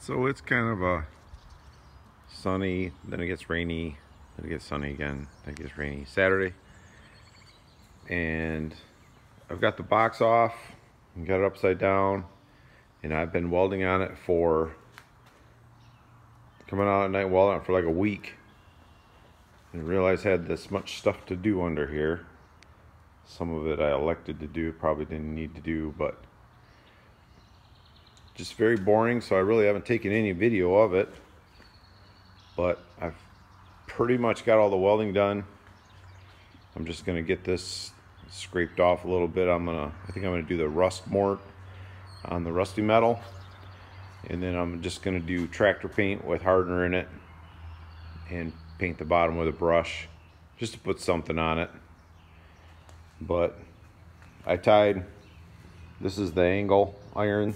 So it's kind of a sunny, then it gets rainy, then it gets sunny again, then it gets rainy Saturday. And I've got the box off and got it upside down, and I've been welding on it for coming out at night welding on it for like a week, and realized I had this much stuff to do under here. Some of it I elected to do, probably didn't need to do, but just very boring, so I really haven't taken any video of it. But I've pretty much got all the welding done. I'm just gonna get this scraped off a little bit. I think I'm gonna do the rust mort on the rusty metal, and then I'm just gonna do tractor paint with hardener in it and paint the bottom with a brush just to put something on it. But I tied, this is the angle iron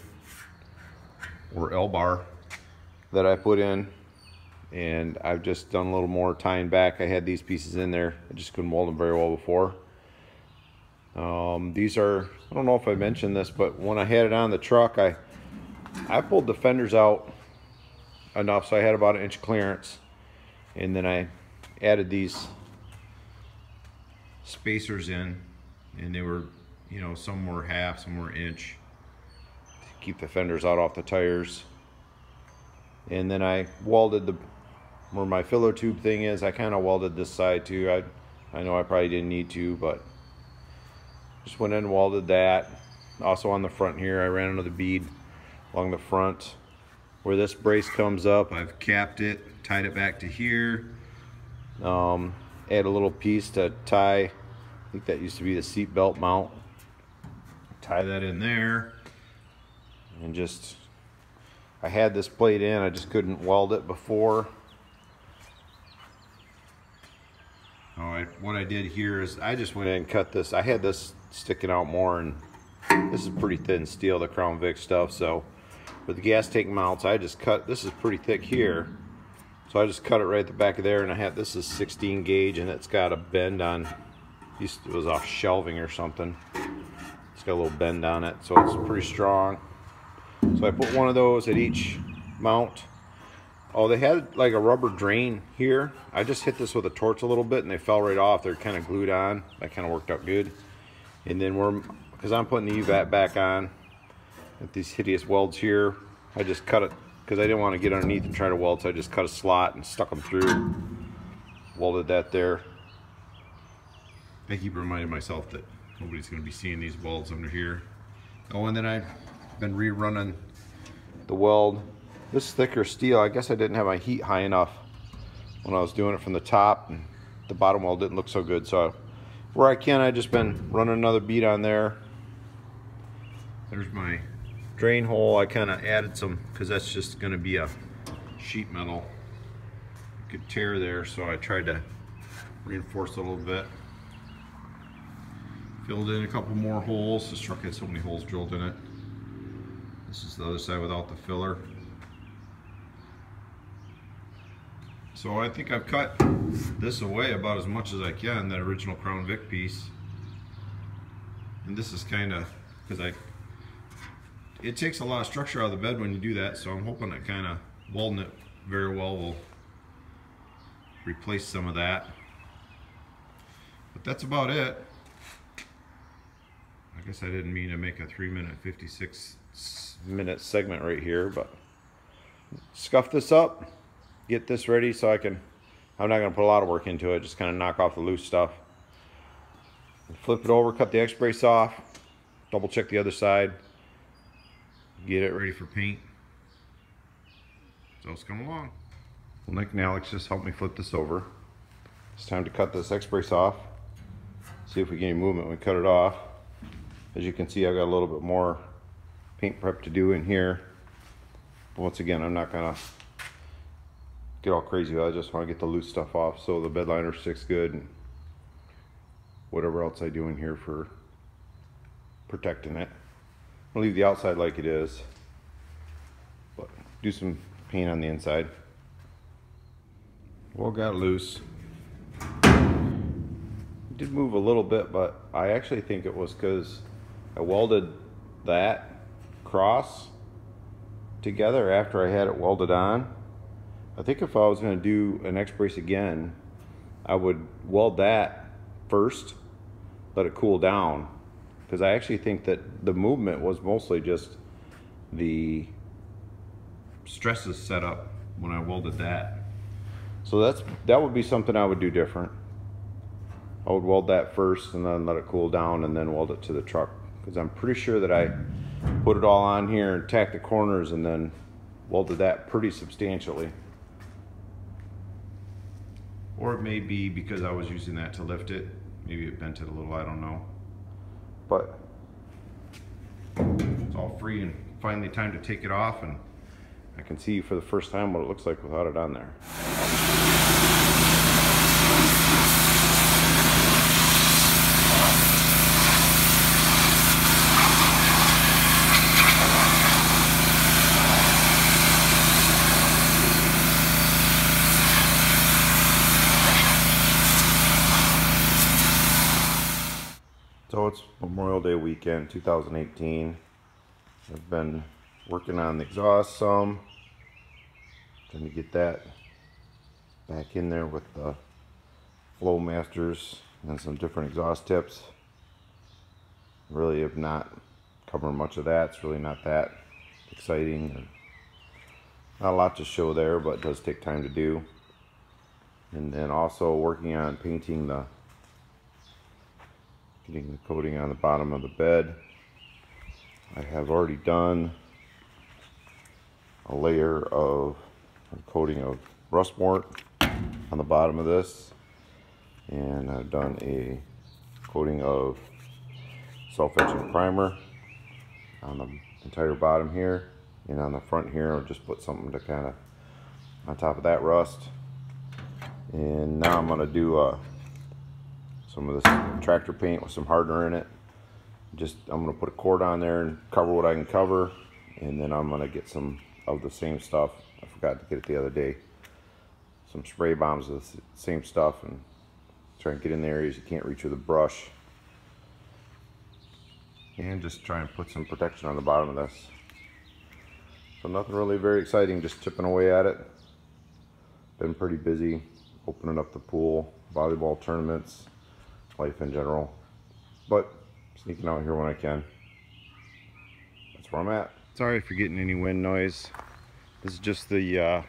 or L-bar that I put in, and I've just done a little more tying back. I had these pieces in there, I just couldn't weld them very well before. These are, I don't know if I mentioned this, but when I had it on the truck, I pulled the fenders out enough so I had about an inch clearance, and then I added these spacers in, and they were, you know, some were half, some were inch, to keep the fenders out off the tires. And then I welded where my filler tube thing is, I kind of welded this side too. I know I probably didn't need to, but just went in and welded that. Also on the front here, I ran another bead along the front. Where this brace comes up, I've capped it, tied it back to here. Add a little piece to tie, I think that used to be the seat belt mount. Tie that in there, and just, I had this plate in, I just couldn't weld it before. What I did here is I just went in and cut this. I had this sticking out more, and this is pretty thin steel, the Crown Vic stuff. So for the gas tank mounts, I just cut, this is pretty thick here, so I just cut it right at the back of there. And I had, this is 16 gauge, and it's got a bend on, it was off shelving or something. It's got a little bend on it, so it's pretty strong. So I put one of those at each mount. Oh, they had like a rubber drain here. I just hit this with a torch a little bit and they fell right off. They're kind of glued on. That kind of worked out good. And then because I'm putting the UVAT back on with these hideous welds here, I just cut it because I didn't want to get underneath and try to weld, so I just cut a slot and stuck them through. Welded that there. I keep reminding myself that nobody's going to be seeing these welds under here. Oh, and then I've been rerunning the weld. This thicker steel, I guess I didn't have my heat high enough when I was doing it from the top, and the bottom weld didn't look so good. So where I can, I just been running another bead on there. There's my drain hole. I kind of added some, because that's just going to be a sheet metal. You could tear there, so I tried to reinforce it a little bit. Filled in a couple more holes. This truck had so many holes drilled in it. This is the other side without the filler. So I think I've cut this away about as much as I can, that original Crown Vic piece. And this is kind of, because it takes a lot of structure out of the bed when you do that, so I'm hoping that kind of welding it very well will replace some of that. But that's about it. I guess I didn't mean to make a 3-minute 56-minute segment right here, but scuff this up, get this ready so I'm not going to put a lot of work into it, just kind of knock off the loose stuff. Flip it over, cut the X-brace off, double check the other side, get it ready for paint. So it's coming along. Well, Nick and Alex just helped me flip this over. It's time to cut this X-brace off. See if we get any movement when we cut it off. As you can see, I've got a little bit more paint prep to do in here. But once again, I'm not gonna get all crazy with it. I just want to get the loose stuff off so the bed liner sticks good, and whatever else I do in here for protecting it. I'll leave the outside like it is, but do some paint on the inside. Well, got loose. It did move a little bit, but I actually think it was because I welded that cross together after I had it welded on. I think if I was going to do an X-brace again, I would weld that first, let it cool down, because I actually think that the movement was mostly just the stresses set up when I welded that. So that would be something I would do different. I would weld that first and then let it cool down and then weld it to the truck, because I'm pretty sure that I put it all on here and tacked the corners and then welded that pretty substantially. Or it may be because I was using that to lift it. Maybe it bent it a little, I don't know. But it's all free and finally time to take it off, and I can see for the first time what it looks like without it on there. So it's Memorial Day weekend 2018. I've been working on the exhaust some, trying to get that back in there with the Flowmasters and some different exhaust tips. Really have not covered much of that. It's really not that exciting. Not a lot to show there, but it does take time to do. And then also working on painting getting the coating on the bottom of the bed. I have already done a layer of coating of rust wart on the bottom of this, and I've done a coating of self-etching primer on the entire bottom here, and on the front here I'll just put something to kind of on top of that rust. And now I'm going to do some of this tractor paint with some hardener in it. I'm going to put a cord on there and cover what I can cover, and then I'm going to get some of the same stuff. I forgot to get it the other day. Some spray bombs of the same stuff, and try and get in the areas you can't reach with a brush, and just try and put some protection on the bottom of this. So nothing really very exciting, just chipping away at it. Been pretty busy opening up the pool, volleyball tournaments, life in general, but sneaking out here when I can. That's where I'm at. Sorry for getting any wind noise. This is just the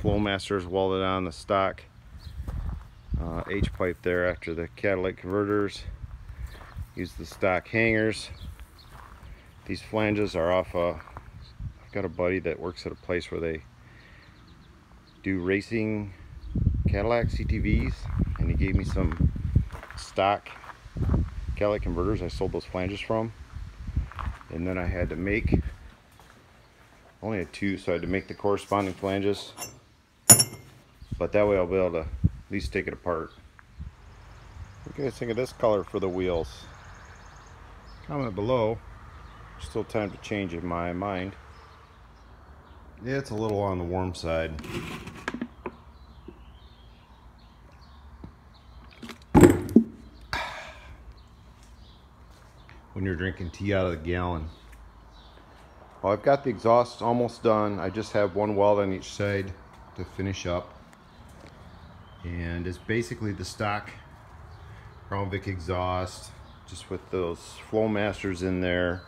Flowmasters welded on the stock H-pipe there after the catalytic converters. Use the stock hangers. These flanges are off I've got a buddy that works at a place where they do racing Cadillac CTVs, and he gave me some stock catalytic converters I sold those flanges from, and then I had to make, only had two, so I had to make the corresponding flanges, but that way I'll be able to at least take it apart. What do you guys think of this color for the wheels? Comment below. Still time to change in my mind. Yeah, it's a little on the warm side. When you're drinking tea out of the gallon. Well, I've got the exhaust almost done. I just have one weld on each side to finish up, and it's basically the stock Crown Vic exhaust, just with those Flowmasters in there.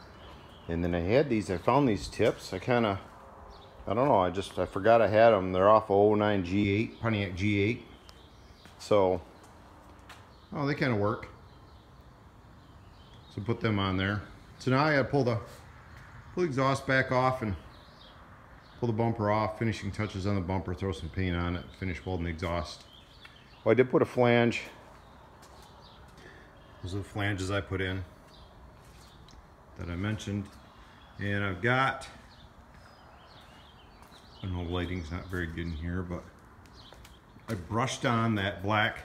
And then I found these tips. I don't know, I forgot I had them. They're off of 09 G8, Pontiac G8. So, oh, they kind of work. So put them on there. So now I gotta pull the exhaust back off and pull the bumper off, finishing touches on the bumper, throw some paint on it, finish welding the exhaust. Well, I did put a flange. Those are the flanges I put in that I mentioned. And I've got, I know lighting's not very good in here, but I brushed on that black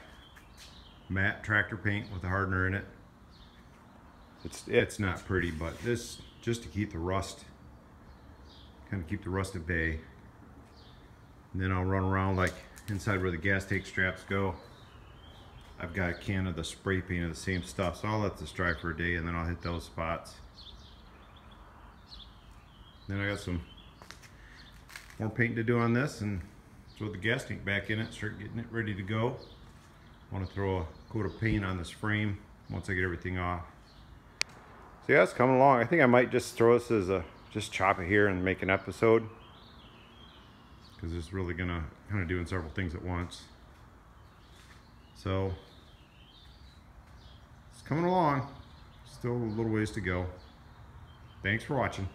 matte tractor paint with the hardener in it. It's not pretty, but this, just to keep the rust, kind of keep the rust at bay. And then I'll run around, like inside where the gas tank straps go, I've got a can of the spray paint of the same stuff, so I'll let this dry for a day and then I'll hit those spots. Then I got some more painting to do on this, and throw the gas tank back in it, start getting it ready to go. I want to throw a coat of paint on this frame once I get everything off. So yeah, it's coming along. I think I might just throw this as a, just chop it here and make an episode, because it's really gonna kind of doing several things at once. So it's coming along. Still a little ways to go. Thanks for watching.